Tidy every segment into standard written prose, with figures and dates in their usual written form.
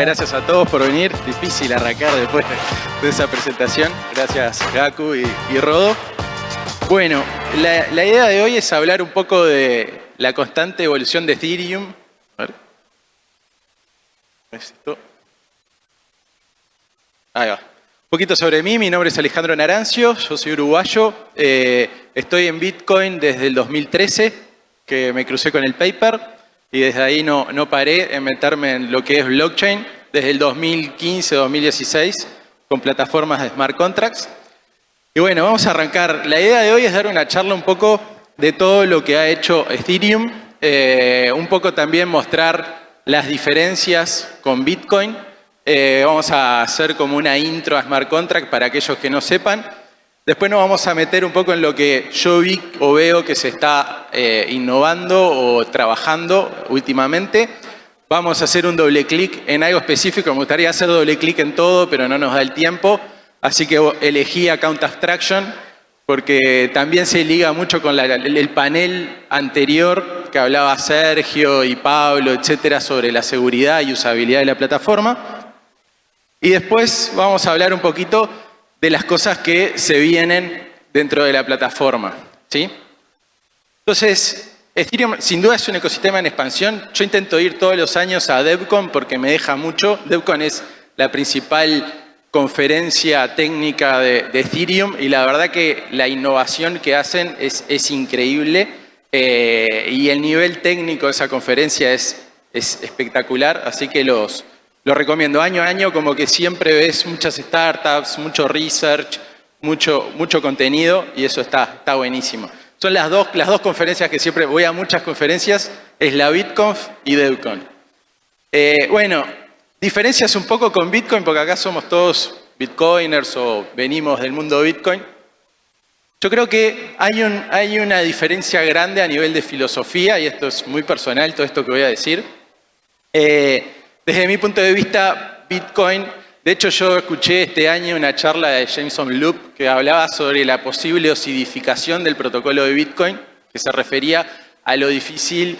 Muchas gracias a todos por venir. Difícil arrancar después de esa presentación. Gracias Gaku y Rodo. Bueno, la idea de hoy es hablar un poco de la constante evolución de Ethereum. A ver. ¿Esto? Ahí va. Un poquito sobre mí. Mi nombre es Alejandro Narancio. Yo soy uruguayo. Estoy en Bitcoin desde el 2013, que me crucé con el paper. Y desde ahí no paré en meterme en lo que es blockchain desde el 2015-2016 con plataformas de smart contracts. Y bueno, vamos a arrancar. La idea de hoy es dar una charla un poco de todo lo que ha hecho Ethereum. Un poco también mostrar las diferencias con Bitcoin. Vamos a hacer como una intro a smart contract para aquellos que no sepan. Después nos vamos a meter un poco en lo que yo vi o veo que se está innovando o trabajando últimamente. Vamos a hacer un doble clic en algo específico. Me gustaría hacer doble clic en todo, pero no nos da el tiempo. Así que elegí Account Abstraction porque también se liga mucho con el panel anterior que hablaba Sergio y Pablo, etcétera, sobre la seguridad y usabilidad de la plataforma. Y después vamos a hablar un poquito de las cosas que se vienen dentro de la plataforma, ¿sí? Entonces, Ethereum sin duda es un ecosistema en expansión. Yo intento ir todos los años a DevCon porque me deja mucho. DevCon es la principal conferencia técnica de Ethereum y la verdad que la innovación que hacen es increíble y el nivel técnico de esa conferencia es espectacular, así que lo recomiendo. Año a año como que siempre ves muchas startups, mucho research, mucho contenido y eso está buenísimo. Son las dos conferencias que siempre voy a muchas conferencias, es la BitConf y DevCon. Bueno, diferencias un poco con Bitcoin porque acá somos todos Bitcoiners o venimos del mundo Bitcoin. Yo creo que hay una diferencia grande a nivel de filosofía y esto es muy personal, todo esto que voy a decir. Desde mi punto de vista, Bitcoin, de hecho yo escuché este año una charla de Jameson Loop que hablaba sobre la posible osidificación del protocolo de Bitcoin, que se refería a lo difícil,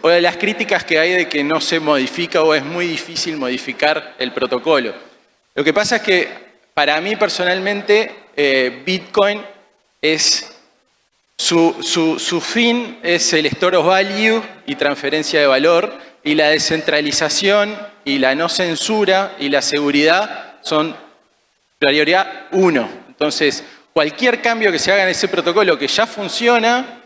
o de las críticas que hay de que no se modifica o es muy difícil modificar el protocolo. Lo que pasa es que para mí personalmente Bitcoin es su fin es el store of value y transferencia de valor. Y la descentralización y la no censura y la seguridad son prioridad 1. Entonces, cualquier cambio que se haga en ese protocolo que ya funciona,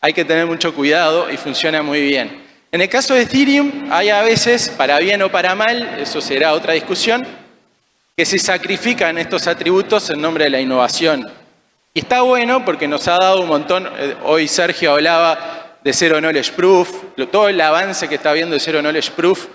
hay que tener mucho cuidado y funciona muy bien. En el caso de Ethereum, hay a veces, para bien o para mal, eso será otra discusión, que se sacrifican estos atributos en nombre de la innovación. Y está bueno porque nos ha dado un montón, hoy Sergio hablaba de Zero Knowledge Proof, todo el avance que está habiendo de Zero Knowledge Proof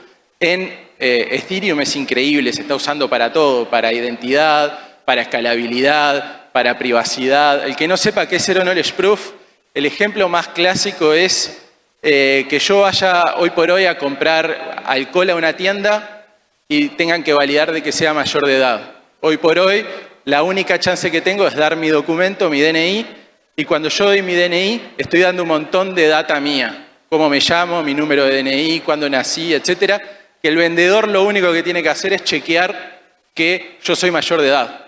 en Ethereum es increíble, se está usando para todo, para identidad, para escalabilidad, para privacidad. El que no sepa qué es Zero Knowledge Proof, el ejemplo más clásico es que yo vaya hoy por hoy a comprar alcohol a una tienda y tengan que validar de que sea mayor de edad. Hoy por hoy, la única chance que tengo es dar mi documento, mi DNI, y cuando yo doy mi DNI, estoy dando un montón de data mía. Cómo me llamo, mi número de DNI, cuándo nací, etcétera. Que el vendedor lo único que tiene que hacer es chequear que yo soy mayor de edad,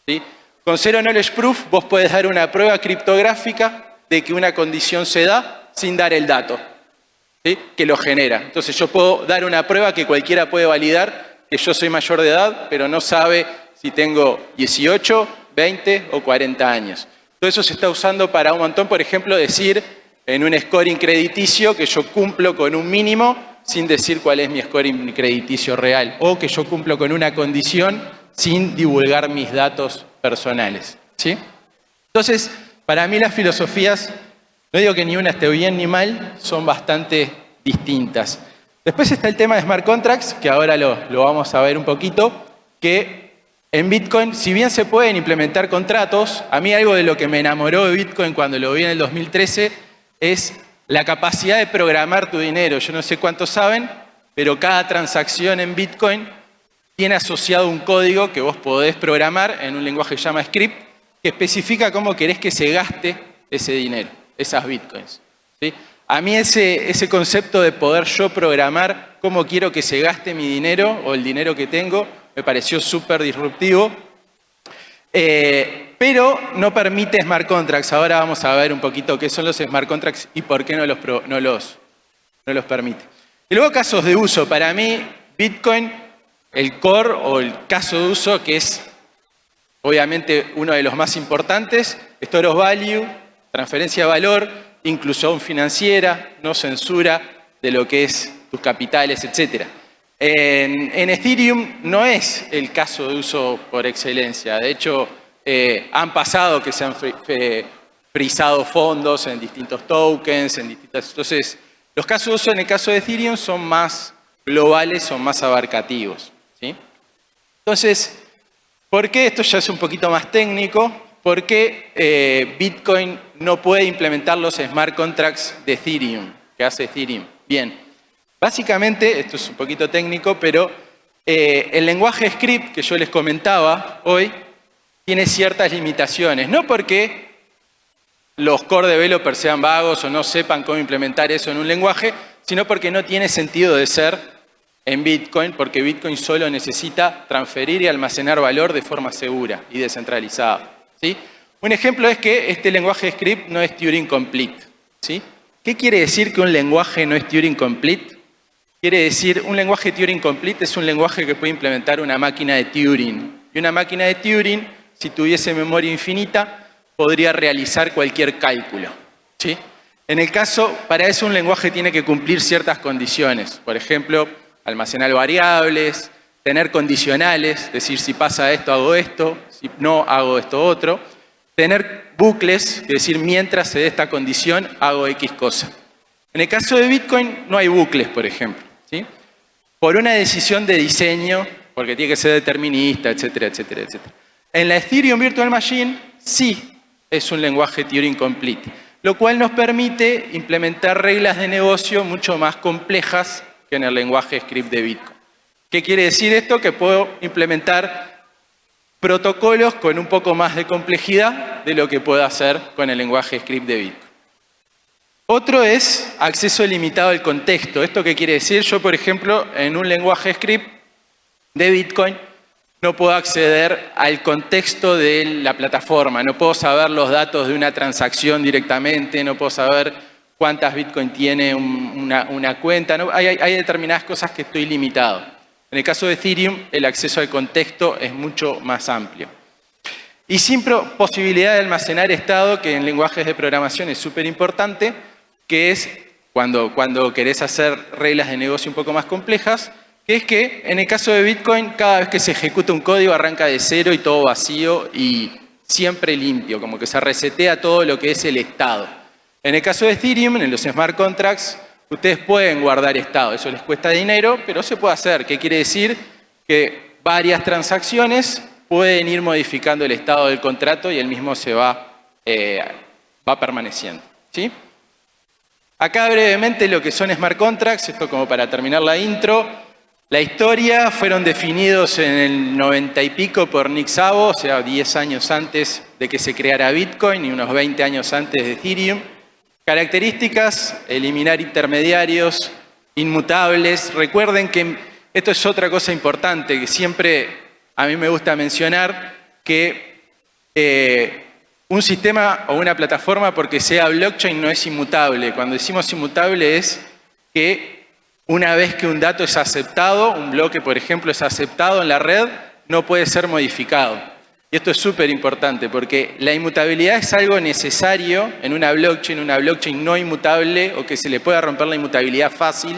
¿sí? Con Zero Knowledge Proof vos podés dar una prueba criptográfica de que una condición se da sin dar el dato, ¿sí? Que lo genera. Entonces yo puedo dar una prueba que cualquiera puede validar que yo soy mayor de edad, pero no sabe si tengo 18, 20 o 40 años. Todo eso se está usando para un montón, por ejemplo, decir en un scoring crediticio que yo cumplo con un mínimo sin decir cuál es mi scoring crediticio real o que yo cumplo con una condición sin divulgar mis datos personales, ¿sí? Entonces, para mí las filosofías, no digo que ni una esté bien ni mal, son bastante distintas. Después está el tema de smart contracts, que ahora lo vamos a ver un poquito, que en Bitcoin, si bien se pueden implementar contratos, a mí algo de lo que me enamoró de Bitcoin cuando lo vi en el 2013 es la capacidad de programar tu dinero. Yo no sé cuántos saben, pero cada transacción en Bitcoin tiene asociado un código que vos podés programar en un lenguaje que se llama script, que especifica cómo querés que se gaste ese dinero, esas Bitcoins, ¿sí? A mí ese concepto de poder yo programar cómo quiero que se gaste mi dinero o el dinero que tengo me pareció súper disruptivo. Pero no permite smart contracts. Ahora vamos a ver un poquito qué son los smart contracts y por qué no los permite. Y luego casos de uso. Para mí, Bitcoin, el core o el caso de uso, que es obviamente uno de los más importantes, Store of Value, transferencia de valor, inclusión financiera, no censura de lo que es tus capitales, etc. En Ethereum no es el caso de uso por excelencia. De hecho, han pasado que se han frisado fondos en distintos tokens, entonces, los casos de uso en el caso de Ethereum son más globales, son más abarcativos, ¿sí? Entonces, ¿por qué? Esto ya es un poquito más técnico. ¿Por qué Bitcoin no puede implementar los smart contracts de Ethereum, que hace Ethereum? Bien, básicamente, esto es un poquito técnico, pero el lenguaje script que yo les comentaba hoy tiene ciertas limitaciones. No porque los core developers sean vagos o no sepan cómo implementar eso en un lenguaje, sino porque no tiene sentido de ser en Bitcoin, porque Bitcoin solo necesita transferir y almacenar valor de forma segura y descentralizada, ¿sí? Un ejemplo es que este lenguaje script no es Turing Complete, ¿sí? ¿Qué quiere decir que un lenguaje no es Turing Complete? Quiere decir, un lenguaje Turing Complete es un lenguaje que puede implementar una máquina de Turing. Y una máquina de Turing, si tuviese memoria infinita, podría realizar cualquier cálculo, ¿sí? En el caso, para eso un lenguaje tiene que cumplir ciertas condiciones. Por ejemplo, almacenar variables, tener condicionales, es decir, si pasa esto, hago esto, si no, hago esto otro. Tener bucles, es decir, mientras se dé esta condición, hago X cosa. En el caso de Bitcoin no hay bucles, por ejemplo, ¿sí? Por una decisión de diseño, porque tiene que ser determinista, etcétera, etcétera, etcétera. En la Ethereum Virtual Machine sí es un lenguaje Turing Complete, lo cual nos permite implementar reglas de negocio mucho más complejas que en el lenguaje script de Bitcoin. ¿Qué quiere decir esto? Que puedo implementar protocolos con un poco más de complejidad de lo que puedo hacer con el lenguaje script de Bitcoin. Otro es acceso limitado al contexto. ¿Esto qué quiere decir? Yo, por ejemplo, en un lenguaje script de Bitcoin no puedo acceder al contexto de la plataforma, no puedo saber los datos de una transacción directamente, no puedo saber cuántas Bitcoin tiene una cuenta, no, hay determinadas cosas que estoy limitado. En el caso de Ethereum, el acceso al contexto es mucho más amplio. Y sin posibilidad de almacenar estado, que en lenguajes de programación es súper importante, que es cuando querés hacer reglas de negocio un poco más complejas, que es que en el caso de Bitcoin, cada vez que se ejecuta un código arranca de cero y todo vacío y siempre limpio, como que se resetea todo lo que es el estado. En el caso de Ethereum, en los smart contracts, ustedes pueden guardar estado, eso les cuesta dinero, pero se puede hacer. ¿Qué quiere decir? Que varias transacciones pueden ir modificando el estado del contrato y el mismo se va permaneciendo, ¿sí? Acá brevemente lo que son smart contracts, esto como para terminar la intro. La historia fueron definidos en el 90 y pico por Nick Szabo, o sea, 10 años antes de que se creara Bitcoin y unos 20 años antes de Ethereum. Características: eliminar intermediarios, inmutables. Recuerden que esto es otra cosa importante que siempre a mí me gusta mencionar, que un sistema o una plataforma, porque sea blockchain, no es inmutable. Cuando decimos inmutable es que una vez que un dato es aceptado, un bloque, por ejemplo, es aceptado en la red, no puede ser modificado. Y esto es súper importante porque la inmutabilidad es algo necesario en una blockchain no inmutable o que se le pueda romper la inmutabilidad fácil,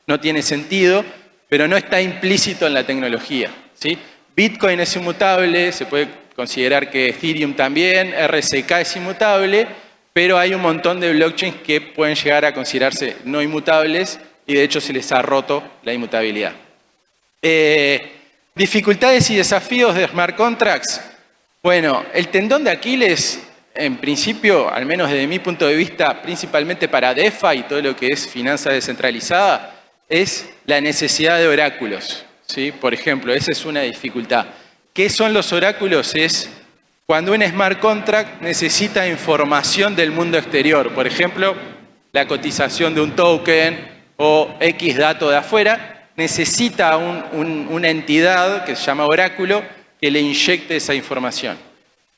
no tiene sentido, pero no está implícito en la tecnología, ¿sí? Bitcoin es inmutable, se puede considerar que Ethereum también, RSK es inmutable, pero hay un montón de blockchains que pueden llegar a considerarse no inmutables y de hecho se les ha roto la inmutabilidad. Dificultades y desafíos de smart contracts. Bueno, el tendón de Aquiles, en principio, al menos desde mi punto de vista, principalmente para DeFi y todo lo que es finanza descentralizada, es la necesidad de oráculos, ¿sí? Por ejemplo, esa es una dificultad. ¿Qué son los oráculos? Es cuando un smart contract necesita información del mundo exterior. Por ejemplo, la cotización de un token o X dato de afuera, necesita una entidad que se llama oráculo que le inyecte esa información.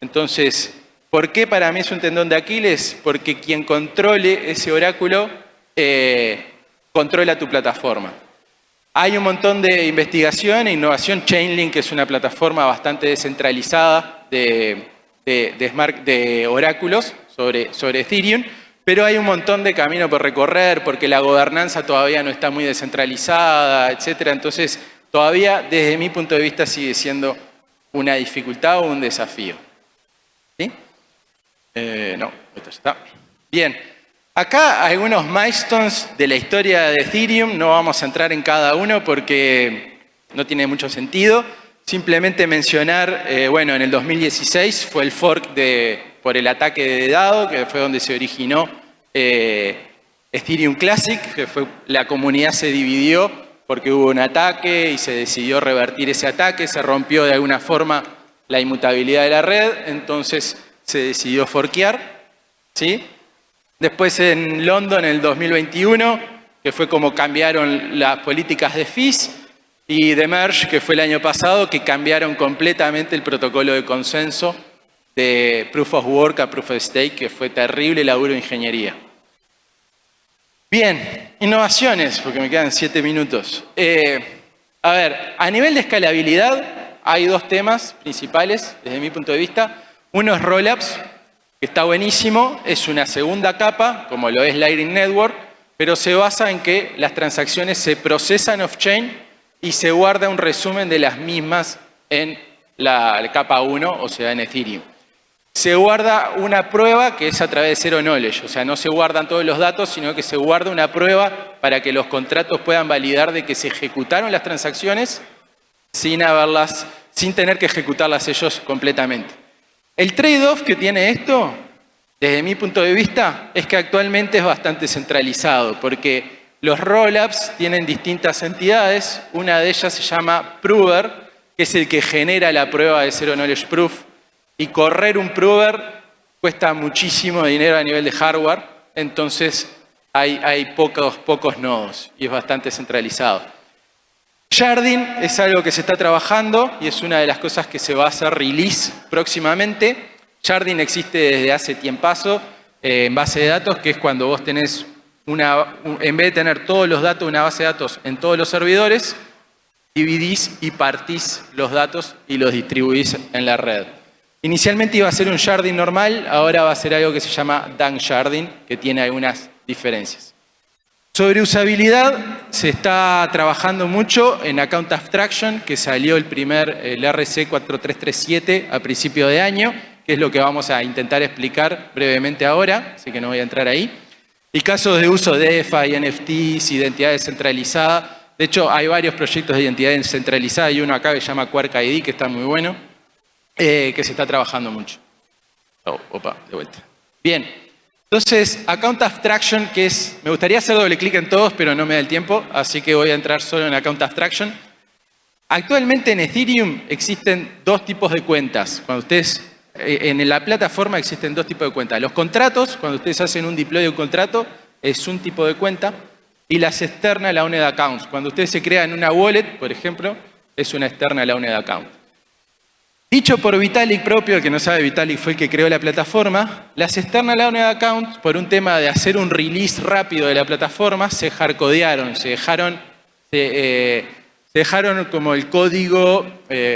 Entonces, ¿por qué para mí es un tendón de Aquiles? Porque quien controle ese oráculo controla tu plataforma. Hay un montón de investigación e innovación. Chainlink es una plataforma bastante descentralizada de oráculos sobre Ethereum, pero hay un montón de camino por recorrer porque la gobernanza todavía no está muy descentralizada, etc. Entonces, todavía desde mi punto de vista sigue siendo una dificultad o un desafío. ¿Sí? No, esto ya está. Bien. Acá algunos milestones de la historia de Ethereum, no vamos a entrar en cada uno porque no tiene mucho sentido. Simplemente mencionar, bueno, en el 2016 fue el fork por el ataque de DAO, que fue donde se originó Ethereum Classic, que fue, la comunidad se dividió porque hubo un ataque y se decidió revertir ese ataque, se rompió de alguna forma la inmutabilidad de la red, entonces se decidió forkear, ¿sí? Después en London, en el 2021, que fue como cambiaron las políticas de fees, y de Merge, que fue el año pasado, que cambiaron completamente el protocolo de consenso de Proof of Work a Proof of Stake, que fue terrible laburo de ingeniería. Bien, innovaciones, porque me quedan 7 minutos. A ver, a nivel de escalabilidad, hay dos temas principales, desde mi punto de vista. Uno es Rollups, que está buenísimo, es una segunda capa, como lo es Lightning Network, pero se basa en que las transacciones se procesan off-chain y se guarda un resumen de las mismas en la capa 1, o sea, en Ethereum. Se guarda una prueba que es a través de Zero Knowledge, o sea, no se guardan todos los datos, sino que se guarda una prueba para que los contratos puedan validar de que se ejecutaron las transacciones sin tener que ejecutarlas ellos completamente. El trade-off que tiene esto, desde mi punto de vista, es que actualmente es bastante centralizado, porque los rollups tienen distintas entidades. Una de ellas se llama Prover, que es el que genera la prueba de Zero Knowledge Proof, y correr un Prover cuesta muchísimo dinero a nivel de hardware, entonces hay pocos nodos y es bastante centralizado. Sharding es algo que se está trabajando y es una de las cosas que se va a hacer release próximamente. Sharding existe desde hace tiempazo en base de datos, que es cuando vos tenés en vez de tener todos los datos de una base de datos en todos los servidores, dividís y partís los datos y los distribuís en la red. Inicialmente iba a ser un sharding normal, ahora va a ser algo que se llama Dunk Sharding, que tiene algunas diferencias. Sobre usabilidad, se está trabajando mucho en Account Abstraction, que salió el RC 4337 a principio de año, que es lo que vamos a intentar explicar brevemente ahora, así que no voy a entrar ahí. Y casos de uso de DeFi, NFTs, identidad descentralizada. De hecho, hay varios proyectos de identidad descentralizada y uno acá que se llama Quark ID, que está muy bueno, que se está trabajando mucho. Opa, de vuelta. Bien. Entonces, Account Abstraction, que es... Me gustaría hacer doble clic en todos, pero no me da el tiempo, así que voy a entrar solo en Account Abstraction. Actualmente en Ethereum existen dos tipos de cuentas. Cuando ustedes... En la plataforma existen dos tipos de cuentas. Los contratos, cuando ustedes hacen un deploy de un contrato, es un tipo de cuenta. Y las external owned accounts. Cuando ustedes se crean una wallet, por ejemplo, es una external owned account. Dicho por Vitalik propio, el que no sabe, Vitalik fue el que creó la plataforma, las external owned accounts, por un tema de hacer un release rápido de la plataforma, se hardcodearon, se dejaron como el código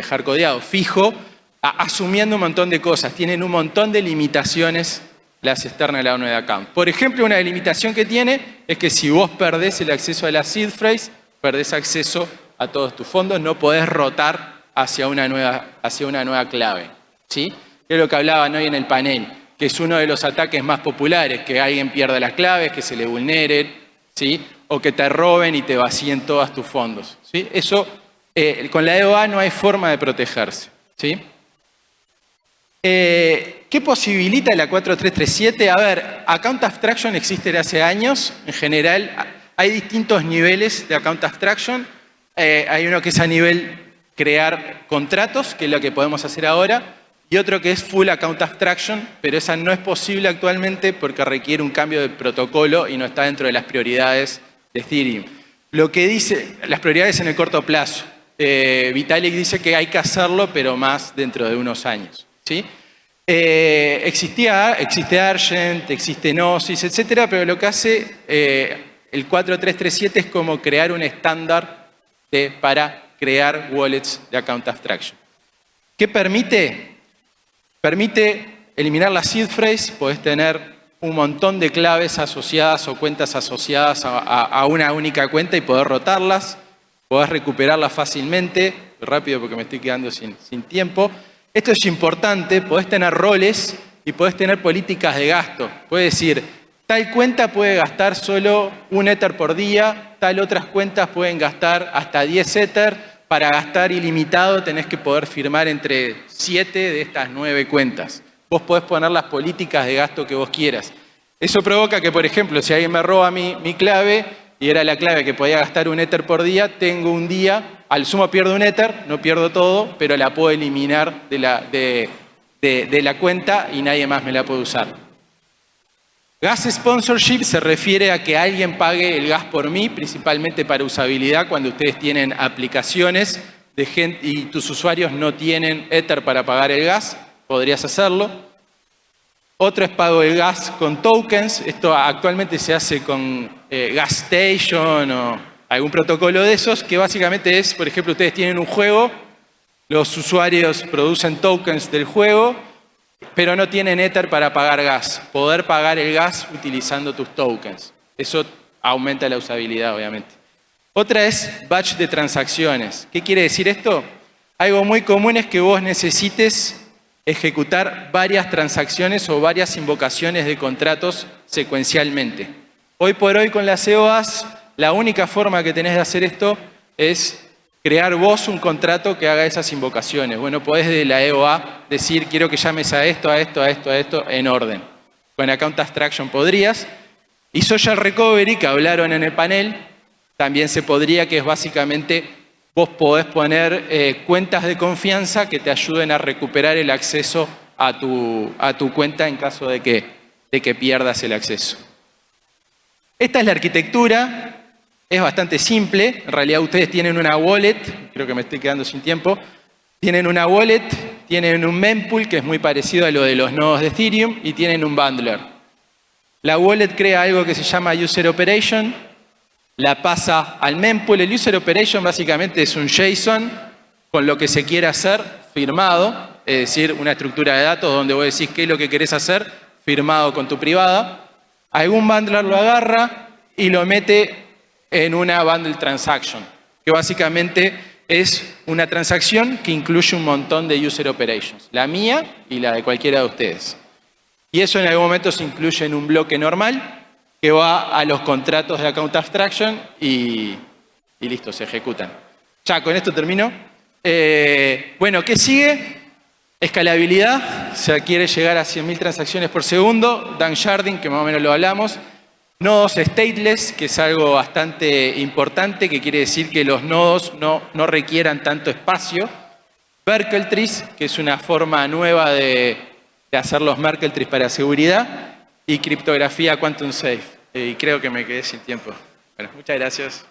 hardcodeado, fijo, asumiendo un montón de cosas. Tienen un montón de limitaciones las external owned accounts. Por ejemplo, una limitación que tiene es que si vos perdés el acceso a la seed phrase, perdés acceso a todos tus fondos, no podés rotar hacia una nueva clave, ¿sí? Es lo que hablaban hoy en el panel, que es uno de los ataques más populares, que alguien pierda las claves, que se le vulneren, ¿sí? O que te roben y te vacíen todos tus fondos, ¿sí? Eso, con la EOA no hay forma de protegerse, ¿sí? ¿Qué posibilita la 4337? A ver, Account Abstraction existe desde hace años, en general hay distintos niveles de Account Abstraction, hay uno que es a nivel crear contratos, que es lo que podemos hacer ahora, y otro que es Full Account Abstraction, pero esa no es posible actualmente porque requiere un cambio de protocolo y no está dentro de las prioridades de Ethereum. Lo que dice, las prioridades en el corto plazo. Vitalik dice que hay que hacerlo, pero más dentro de unos años, ¿sí? Existe Argent, existe Gnosis, etcétera, pero lo que hace el 4337 es como crear un estándar para crear wallets de Account Abstraction. ¿Qué permite? Permite eliminar la seed phrase, podés tener un montón de claves asociadas o cuentas asociadas a una única cuenta y poder rotarlas, podés recuperarlas fácilmente, rápido porque me estoy quedando sin tiempo. Esto es importante, podés tener roles y podés tener políticas de gasto. Puedes decir, tal cuenta puede gastar solo un Ether por día, tal otras cuentas pueden gastar hasta 10 Ether. Para gastar ilimitado tenés que poder firmar entre 7 de estas 9 cuentas. Vos podés poner las políticas de gasto que vos quieras. Eso provoca que, por ejemplo, si alguien me roba mi clave y era la clave que podía gastar un Ether por día, tengo un día, al sumo pierdo un Ether, no pierdo todo, pero la puedo eliminar de la cuenta y nadie más me la puede usar. Gas sponsorship se refiere a que alguien pague el gas por mí, principalmente para usabilidad, cuando ustedes tienen aplicaciones de gente y tus usuarios no tienen Ether para pagar el gas, podrías hacerlo. Otro es pago del gas con tokens. Esto actualmente se hace con Gas Station o algún protocolo de esos, que básicamente es, por ejemplo, ustedes tienen un juego, los usuarios producen tokens del juego, pero no tienen Ether para pagar gas. Poder pagar el gas utilizando tus tokens. Eso aumenta la usabilidad, obviamente. Otra es batch de transacciones. ¿Qué quiere decir esto? Algo muy común es que vos necesites ejecutar varias transacciones o varias invocaciones de contratos secuencialmente. Hoy por hoy con las EOAs, la única forma que tenés de hacer esto es crear vos un contrato que haga esas invocaciones. Bueno, podés de la EOA decir, quiero que llames a esto, a esto, a esto, a esto, en orden. Con Account Abstraction podrías. Y Social Recovery, que hablaron en el panel, también se podría, que es básicamente, vos podés poner cuentas de confianza que te ayuden a recuperar el acceso a tu cuenta en caso de que pierdas el acceso. Esta es la arquitectura. Es bastante simple, en realidad ustedes tienen una wallet, creo que me estoy quedando sin tiempo, tienen una wallet, tienen un mempool que es muy parecido a lo de los nodos de Ethereum y tienen un bundler. La wallet crea algo que se llama User Operation, la pasa al mempool. El User Operation básicamente es un JSON con lo que se quiere hacer firmado, es decir, una estructura de datos donde vos decís qué es lo que querés hacer firmado con tu privada. Algún bundler lo agarra y lo mete en una bundle transaction, que básicamente es una transacción que incluye un montón de user operations, la mía y la de cualquiera de ustedes. Y eso en algún momento se incluye en un bloque normal que va a los contratos de Account Abstraction y listo, se ejecutan. Ya, con esto termino. Bueno, ¿qué sigue? Escalabilidad, se quiere llegar a 100.000 transacciones por segundo. Danksharding, que más o menos lo hablamos. Nodos stateless, que es algo bastante importante, que quiere decir que los nodos no requieran tanto espacio. Merkle trees, que es una forma nueva de hacer los Merkle trees para seguridad. Y criptografía quantum safe. Y creo que me quedé sin tiempo. Bueno, muchas gracias.